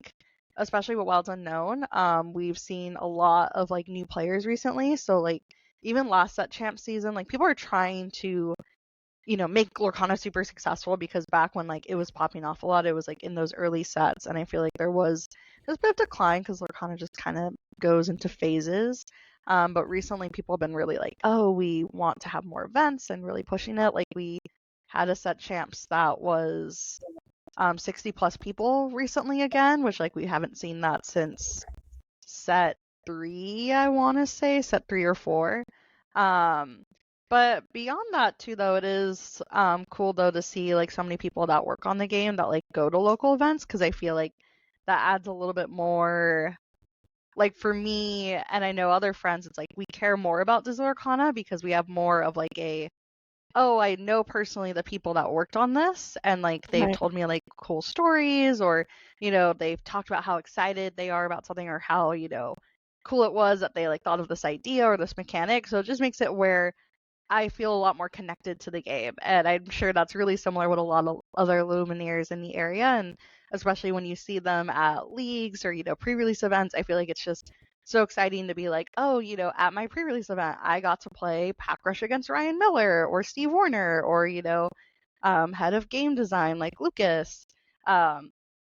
[SPEAKER 3] especially with Wilds Unknown, we've seen a lot of like new players recently. So like even last set champ season, like people are trying to, make Lorcana super successful, because back when like it was popping off a lot, it was like in those early sets, and I feel like there was a bit of decline because Lorcana just kind of goes into phases. But recently people have been really like, oh, we want to have more events, and really pushing it. Like we had a set champs that was 60 plus people recently again, which like we haven't seen that since set 3, I want to say set 3 or 4. But beyond that too, though, it is cool though to see like so many people that work on the game that like go to local events, because I feel like that adds a little bit more. Like for me, and I know other friends, it's like we care more about Disney Lorcana because we have more of like a, oh, I know personally the people that worked on this, and like they've told me like cool stories, or they've talked about how excited they are about something, or how cool it was that they like thought of this idea or this mechanic. So it just makes it where I feel a lot more connected to the game, and I'm sure that's really similar with a lot of other Lumineers in the area, and especially when you see them at leagues or pre-release events. I feel like it's just so exciting to be like, oh, at my pre-release event, I got to play Pack Rush against Ryan Miller or Steve Warner, or head of game design like Lucas.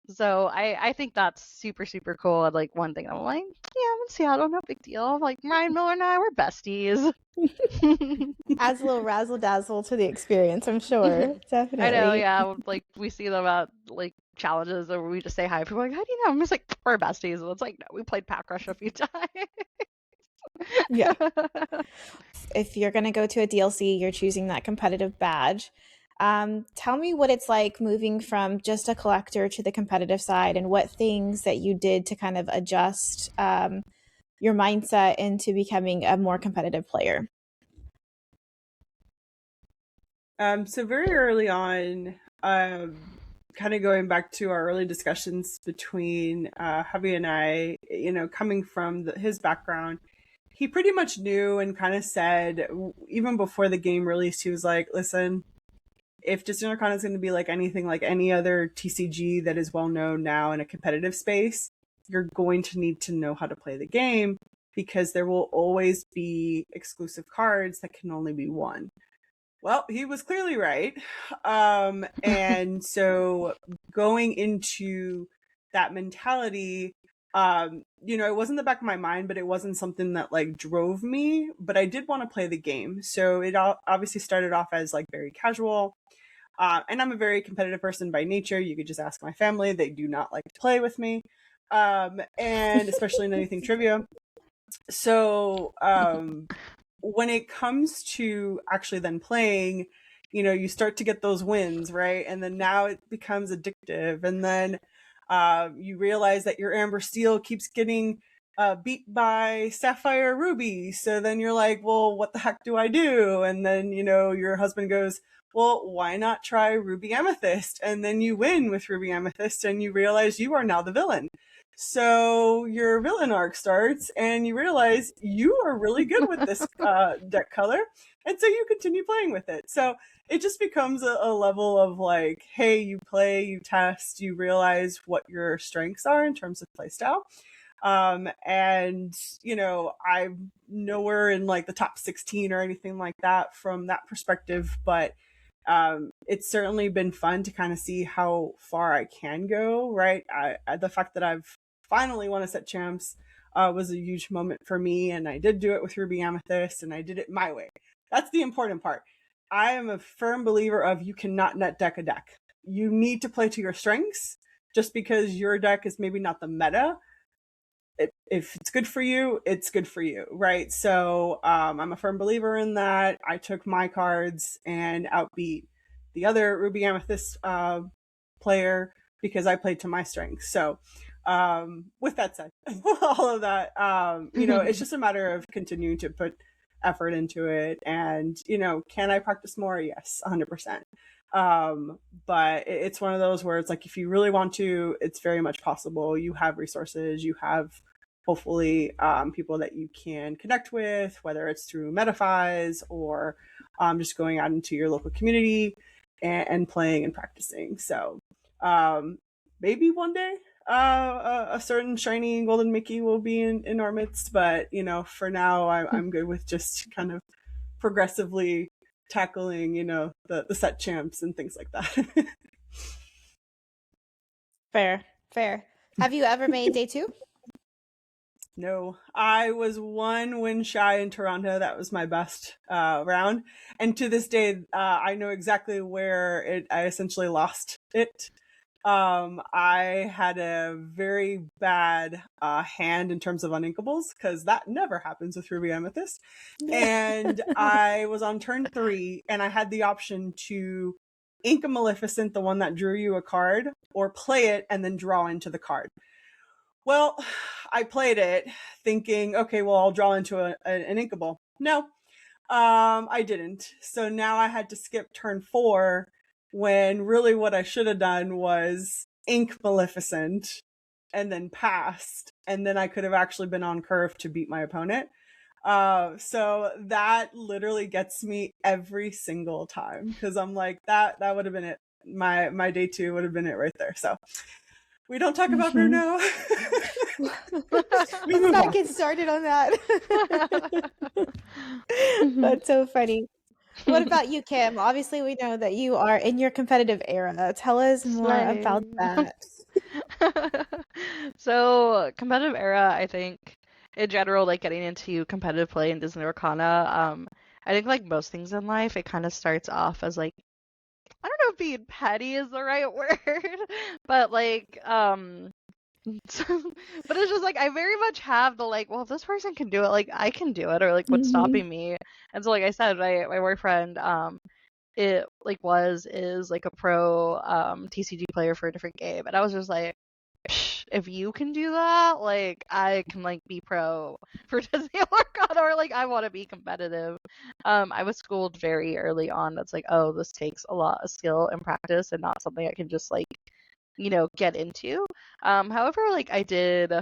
[SPEAKER 3] So I think that's super, super cool. And like one thing I'm like, yeah, I'm in Seattle, no big deal. Like Ryan Miller and I, we're besties.
[SPEAKER 1] Adds a little razzle dazzle to the experience, I'm sure. Definitely.
[SPEAKER 3] I know, yeah. Like we see them at like challenges, or we just say hi. People are like, how do you know? I'm just like, we're besties. And it's like, no, we played Pack Rush a few times.
[SPEAKER 1] Yeah. If you're gonna go to a DLC, you're choosing that competitive badge. Tell me what it's like moving from just a collector to the competitive side, and what things that you did to kind of adjust your mindset into becoming a more competitive player.
[SPEAKER 2] So very early on, kind of going back to our early discussions between Javi and I, coming from his background, he pretty much knew and kind of said, even before the game released, he was like, listen, if Disney Lorcana is going to be like anything like any other TCG that is well known now in a competitive space, you're going to need to know how to play the game, because there will always be exclusive cards that can only be won. Well, he was clearly right. And so going into that mentality, It wasn't in the back of my mind, but it wasn't something that like drove me, but I did want to play the game. So it obviously started off as like very casual. And I'm a very competitive person by nature. You could just ask my family. They do not like to play with me. And especially in anything trivia. So when it comes to actually then playing, you start to get those wins, right? And then now it becomes addictive. And then you realize that your Amber Steel keeps getting beat by Sapphire Ruby. So then you're like, well, what the heck do I do? And then, your husband goes, well, why not try Ruby Amethyst? And then you win with Ruby Amethyst and you realize you are now the villain. So your villain arc starts and you realize you are really good with this deck color. And so you continue playing with it. So it just becomes a level of like, hey, you play, you test, you realize what your strengths are in terms of playstyle. And I'm nowhere in like the top 16 or anything like that from that perspective, but it's certainly been fun to kind of see how far I can go, right? The fact that I've finally won a set champs was a huge moment for me, and I did do it with Ruby Amethyst, and I did it my way. That's the important part. I am a firm believer of you cannot net deck a deck. You need to play to your strengths. Just because your deck is maybe not the meta, if it's good for you, it's good for you, right? So I'm a firm believer in that. I took my cards and outbeat the other Ruby Amethyst player because I played to my strengths. So with that said, all of that, it's just a matter of continuing to put effort into it. And, can I practice more? Yes, 100%. But it's one of those where it's like, if you really want to, it's very much possible. You have resources, you have hopefully people that you can connect with, whether it's through Metafies or just going out into your local community and playing and practicing. So maybe one day a certain shiny golden Mickey will be in our midst, but for now I'm good with just kind of progressively tackling the set champs and things like that.
[SPEAKER 1] Fair. Have you ever made day 2?
[SPEAKER 2] No, I was one win shy in Toronto. That was my best round, and to this day I know exactly where I essentially lost it. I had a very bad hand in terms of uninkables, because that never happens with Ruby Amethyst. And I was on turn 3 and I had the option to ink a Maleficent, the one that drew you a card, or play it and then draw into the card. Well, I played it thinking, okay, well, I'll draw into an inkable. No, I didn't. So now I had to skip turn 4, when really what I should have done was ink Maleficent and then passed, and then I could have actually been on curve to beat my opponent. So that literally gets me every single time, because I'm like, that would have been it. My day 2 would have been it right there. So we don't talk about Bruno.
[SPEAKER 1] Let's not get started on that. That's so funny. What about you, Kim? Obviously, we know that you are in your competitive era. Tell us more about that.
[SPEAKER 3] So, competitive era, I think, in general, like getting into competitive play in Disney Lorcana, I think like most things in life, it kind of starts off as like, I don't know if being petty is the right word, but like, but it's just like I very much have the like, well, if this person can do it, like I can do it, or like what's stopping me? And so, like I said, my boyfriend, is like a pro TCG player for a different game, and I was just like, if you can do that, like I can like be pro for Disney Lorcana, or like I want to be competitive. I was schooled very early on. That's like, oh, this takes a lot of skill and practice, and not something I can just like, get into. However, like I did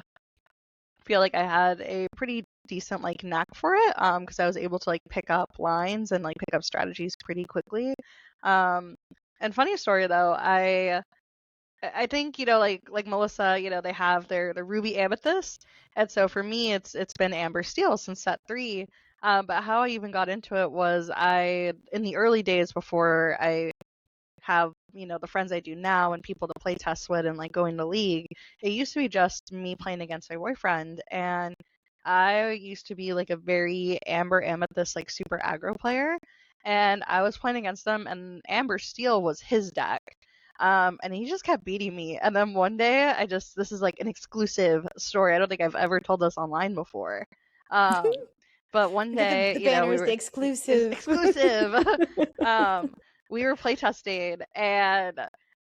[SPEAKER 3] feel like I had a pretty decent like knack for it, because I was able to like pick up lines and like pick up strategies pretty quickly. And funny story though, I think, like Melissa, they have their Ruby Amethyst, and so for me it's been Amber Steel since set 3. But how I even got into it was in the early days before I have the friends I do now and people to play test with and like going to league, it used to be just me playing against my boyfriend. And I used to be like a very Amber Amethyst, like super aggro player. And I was playing against them, and Amber Steel was his deck. And he just kept beating me. And then one day, this is like an exclusive story. I don't think I've ever told this online before. But one day,
[SPEAKER 1] the banner
[SPEAKER 3] we
[SPEAKER 1] is
[SPEAKER 3] were
[SPEAKER 1] the exclusive.
[SPEAKER 3] exclusive. We were playtesting, and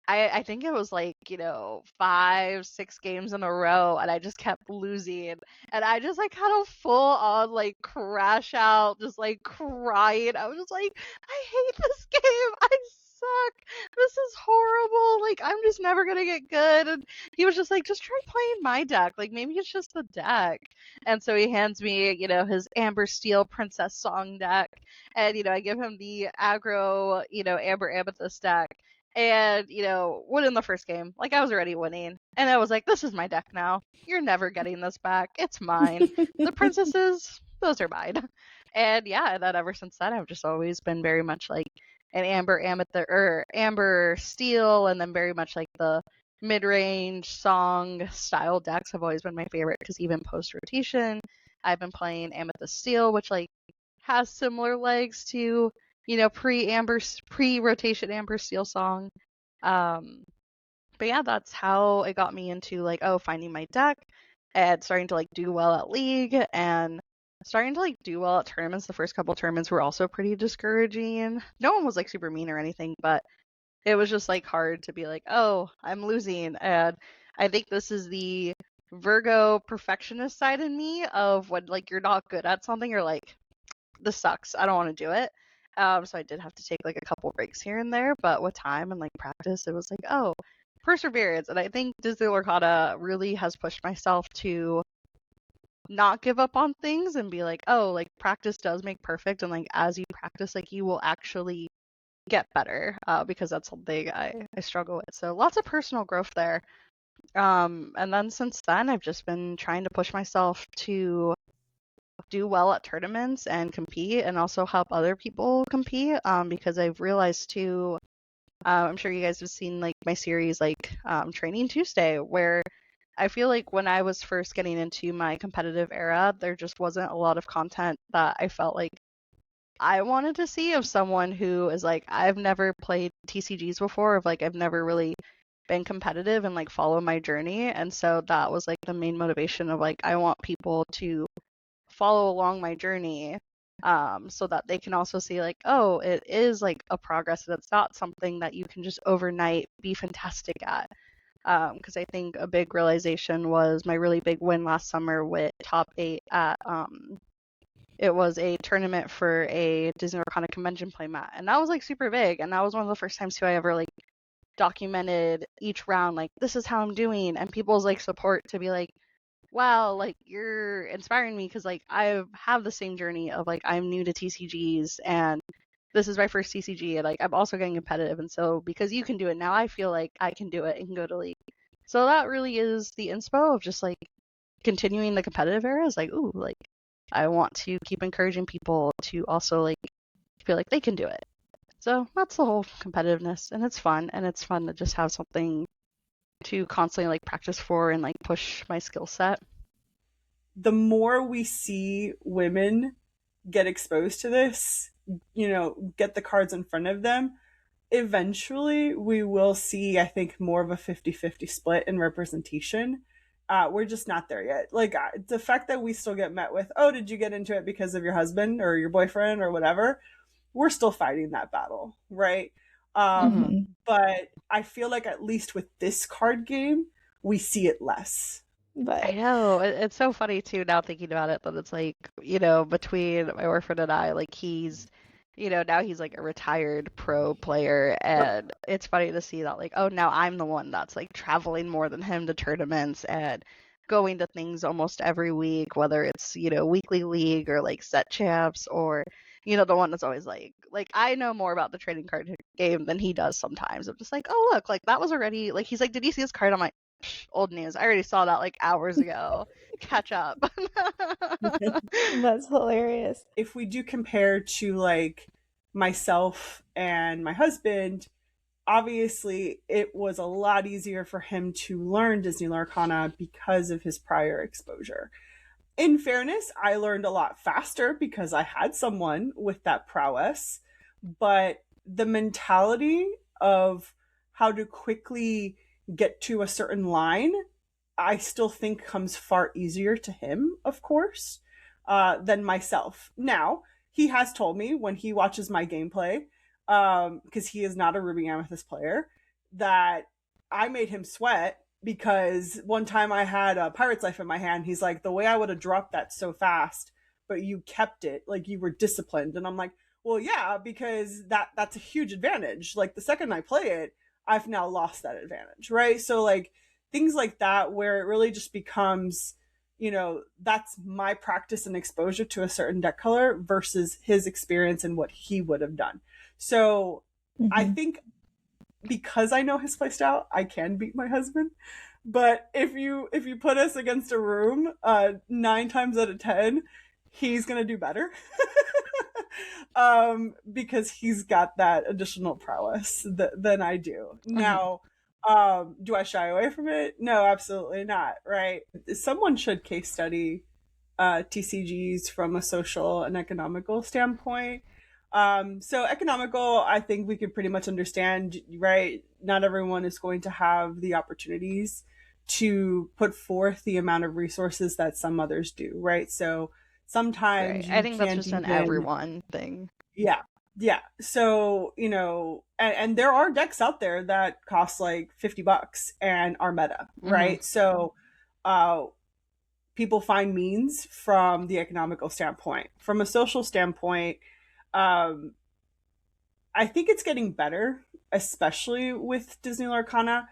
[SPEAKER 3] I think it was like 5-6 games in a row, and I just kept losing, and I just like had a full on like crash out, just like crying. I was just like, I hate this game. I suck. This is horrible. Like, I'm just never gonna get good. And he was just like, just try playing my deck. Like, maybe it's just the deck. And so he hands me, his Amber Steel Princess Song deck. And, I give him the aggro, Amber Amethyst deck. And, win in the first game. Like, I was already winning. And I was like, this is my deck now. You're never getting this back. It's mine. The princesses, those are mine. And yeah, and then ever since then, I've just always been very much like an Amber Amethyst or Amber Steel, and then very much like the mid-range song style decks have always been my favorite, because even post-rotation, I've been playing Amethyst Steel, which like has similar legs to pre-rotation Amber Steel song. But yeah, that's how it got me into like finding my deck and starting to like do well at league and starting to like do well at tournaments. The first couple tournaments were also pretty discouraging. No one was like super mean or anything, but it was just like hard to be like, oh, I'm losing. And I think this is the Virgo perfectionist side in me of when like you're not good at something, you're like, this sucks, I don't want to do it. So I did have to take like a couple breaks here and there, but with time and like practice, it was like, oh, perseverance. And I think Disney Lorcana really has pushed myself to not give up on things and be like, oh, like practice does make perfect, and like as you practice, like you will actually get better, because that's something I struggle with. So lots of personal growth there. And then since then, I've just been trying to push myself to do well at tournaments and compete, and also help other people compete, because I've realized too, I'm sure you guys have seen like my series like Training Tuesday, where I feel like when I was first getting into my competitive era, there just wasn't a lot of content that I felt like I wanted to see of someone who is like, I've never played TCGs before, of like I've never really been competitive and like follow my journey. And so that was like the main motivation of like, I want people to follow along my journey, so that they can also see like, oh, it is like a progress, and it's not something that you can just overnight be fantastic at. Because I think a big realization was my really big win last summer with top 8 at it was a tournament for a Disney Lorcana convention playmat, and that was like super big, and that was one of the first times too I ever like documented each round, like this is how I'm doing, and people's like support to be like, wow, like you're inspiring me, because like I have the same journey of like I'm new to TCGs, and this is my first TCG, and like I'm also getting competitive, and so because you can do it now, I feel like I can do it and can go to league. So that really is the inspo of just like continuing the competitive era, is like, ooh, like I want to keep encouraging people to also like feel like they can do it. So that's the whole competitiveness, and it's fun to just have something to constantly like practice for and like push my skill set.
[SPEAKER 2] The more we see women get exposed to this, get the cards in front of them, eventually we will see, I think, more of a 50-50 split in representation. We're just not there yet. Like, the fact that we still get met with, oh, did you get into it because of your husband or your boyfriend or whatever? We're still fighting that battle, right? But I feel like at least with this card game, we see it less.
[SPEAKER 1] But
[SPEAKER 3] I know, it's so funny too now thinking about it, that it's like, between my boyfriend and I, like he's, now he's like a retired pro player, and it's funny to see that like, oh, now I'm the one that's like traveling more than him to tournaments and going to things almost every week, whether it's, weekly league or like set champs, or, the one that's always like I know more about the trading card game than he does sometimes. I'm just like, oh, look, like that was already, like, he's like, did you see this card? I'm like, old news. I already saw that like hours ago. Catch up.
[SPEAKER 1] that's hilarious.
[SPEAKER 2] If we do compare to like myself and my husband, obviously it was a lot easier for him to learn Disney Lorcana because of his prior exposure. In fairness, I learned a lot faster because I had someone with that prowess, but the mentality of how to quickly get to a certain line, I still think comes far easier to him, of course, than myself. Now, he has told me when he watches my gameplay, because he is not a Ruby Amethyst player, that I made him sweat because one time I had a Pirate's Life in my hand. He's like, the way I would have dropped that so fast, but you kept it, like you were disciplined. And I'm like, well, yeah, because that's a huge advantage. Like the second I play it, I've now lost that advantage, right? So like things like that where it really just becomes, that's my practice and exposure to a certain deck color versus his experience and what he would have done. So I think because I know his playstyle, I can beat my husband. But if you put us against a room, 9 times out of 10, he's gonna do better. Because he's got that additional prowess than I do. Now, do I shy away from it? No, absolutely not. Right? Someone should case study TCGs from a social and economical standpoint. So economical, I think we can pretty much understand, right? Not everyone is going to have the opportunities to put forth the amount of resources that some others do, right? So sometimes
[SPEAKER 3] I
[SPEAKER 2] you
[SPEAKER 3] think that's
[SPEAKER 2] can't
[SPEAKER 3] just an
[SPEAKER 2] even,
[SPEAKER 3] everyone thing.
[SPEAKER 2] yeah. So, and there are decks out there that cost like $50 and are meta, right? So, people find means from the economical standpoint. From a social standpoint, I think it's getting better, especially with Disney Lorcana.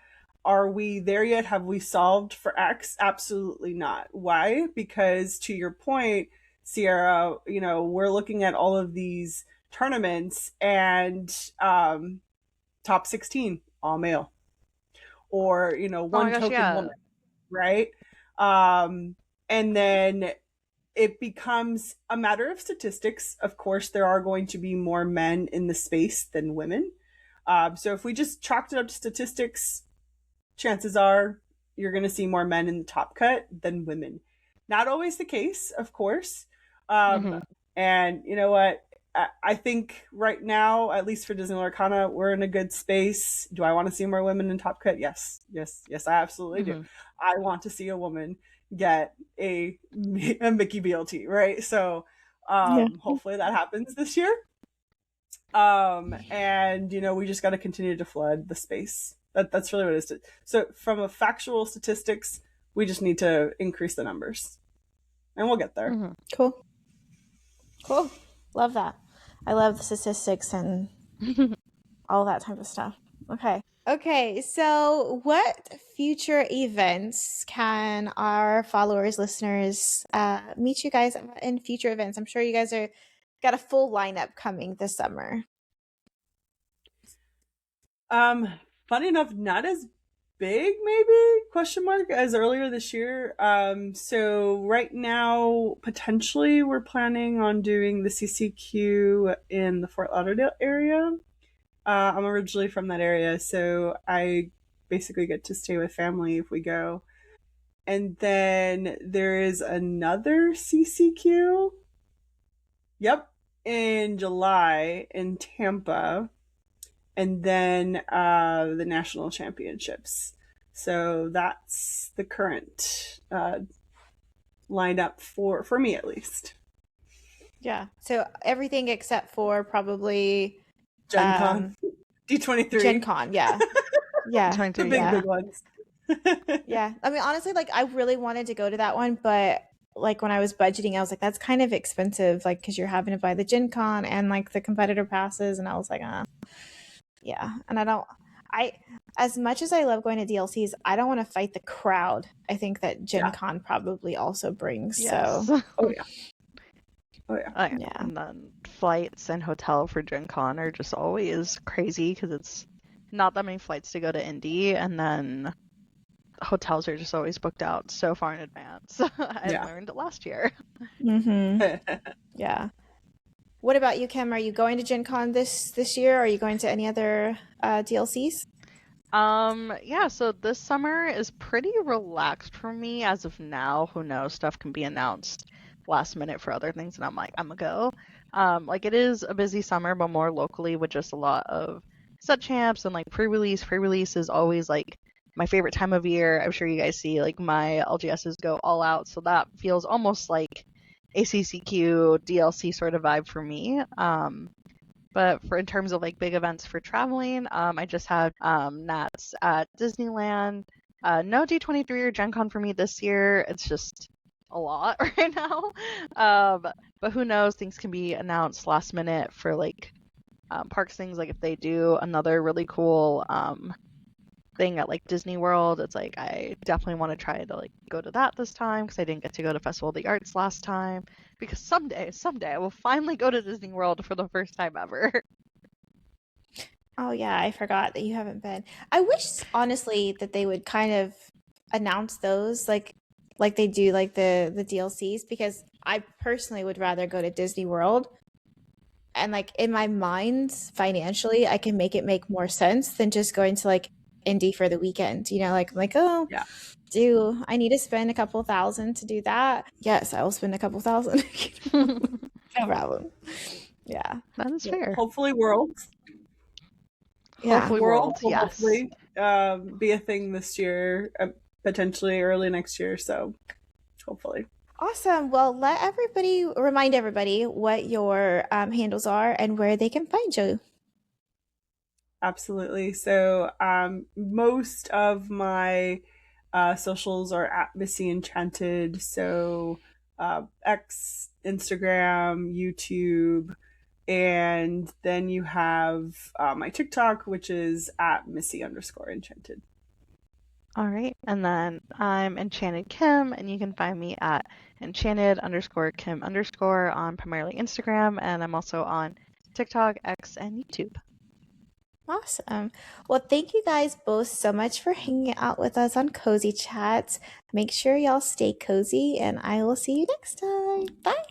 [SPEAKER 2] Are we there yet? Have we solved for X? Absolutely not. Why? Because to your point, Sierra, we're looking at all of these tournaments and top 16, all male. Or, one token woman, right? And then it becomes a matter of statistics. Of course, there are going to be more men in the space than women. So if we just chalked it up to statistics, chances are you're going to see more men in the top cut than women. Not always the case, of course. And you know what? I think right now, at least for Disney Lorcana, we're in a good space. Do I want to see more women in top cut? Yes, I absolutely do. I want to see a woman get a Mickey BLT, right? So hopefully that happens this year. And we just got to continue to flood the space. That's really what it is. So from a factual statistics, we just need to increase the numbers, and we'll get there.
[SPEAKER 1] Cool. Love that. I love the statistics and all that type of stuff. Okay, so what future events can our followers, listeners, meet you guys in future events? I'm sure you guys got a full lineup coming this summer.
[SPEAKER 2] Funny enough, not as big, maybe, as earlier this year. So right now, potentially, we're planning on doing the CCQ in the Fort Lauderdale area. I'm originally from that area, so I basically get to stay with family if we go. And then there is another CCQ. Yep, in July in Tampa. And then the national championships. So that's the current lineup for me, at least.
[SPEAKER 1] Yeah. So everything except for probably
[SPEAKER 2] Gen Con, D23.
[SPEAKER 1] Gen Con, yeah.
[SPEAKER 2] The big ones.
[SPEAKER 1] Yeah. I mean, honestly, like I really wanted to go to that one, but like when I was budgeting, I was like, that's kind of expensive, like because you're having to buy the Gen Con and like the competitor passes, and I was like, yeah. And as much as I love going to DLCs, I don't want to fight the crowd. I think that Gen Con probably also brings.
[SPEAKER 3] Yes.
[SPEAKER 1] So
[SPEAKER 3] yeah. And then flights and hotel for Gen Con are just always crazy because it's not that many flights to go to Indy, and then hotels are just always booked out so far in advance. I learned last year.
[SPEAKER 1] Yeah. What about you, Kim? Are you going to Gen Con this year? Or are you going to any other DLCs?
[SPEAKER 3] Yeah, so this summer is pretty relaxed for me as of now. Who knows? Stuff can be announced last minute for other things, and I'm like, I'm gonna go. Like it is a busy summer, but more locally with just a lot of set champs and like pre-release. Pre-release is always like my favorite time of year. I'm sure you guys see like my LGSs go all out, so that feels almost like a CCQ DLC sort of vibe for me. But for in terms of like big events for traveling, I just had Nats at Disneyland. No D23 or Gen Con for me this year. It's just a lot right now. But who knows? Things can be announced last minute for like parks things. Like if they do another really cool thing at like Disney World, it's like I definitely want to try to like go to that this time because I didn't get to go to Festival of the Arts last time. Because someday I will finally go to Disney World for the first time ever.
[SPEAKER 1] Oh yeah, I forgot that you haven't been. I wish honestly that they would kind of announce those like they do like the DLCs, because I personally would rather go to Disney World, and like in my mind financially I can make it make more sense than just going to like Indy for the weekend. You know, like I'm like, oh,
[SPEAKER 2] Yeah.
[SPEAKER 1] do I need to spend a couple thousand to do that? Yes, I will spend a couple thousand. No problem. Yeah.
[SPEAKER 3] That is fair.
[SPEAKER 2] Hopefully Worlds.
[SPEAKER 1] Yeah.
[SPEAKER 3] Hopefully
[SPEAKER 2] Worlds will
[SPEAKER 3] yes.
[SPEAKER 2] hopefully be a thing this year, potentially early next year. So hopefully.
[SPEAKER 1] Awesome. Well, remind everybody what your handles are and where they can find you.
[SPEAKER 2] Absolutely. So most of my socials are at Missy Enchanted. So X, Instagram, YouTube, and then you have my TikTok, which is at Missy_Enchanted.
[SPEAKER 3] All right. And then I'm Enchanted Kim, and you can find me at Enchanted_Kim_ on primarily Instagram, and I'm also on TikTok, X, and YouTube.
[SPEAKER 1] Awesome. Well, thank you guys both so much for hanging out with us on Cozy Chats. Make sure y'all stay cozy, and I will see you next time. Bye.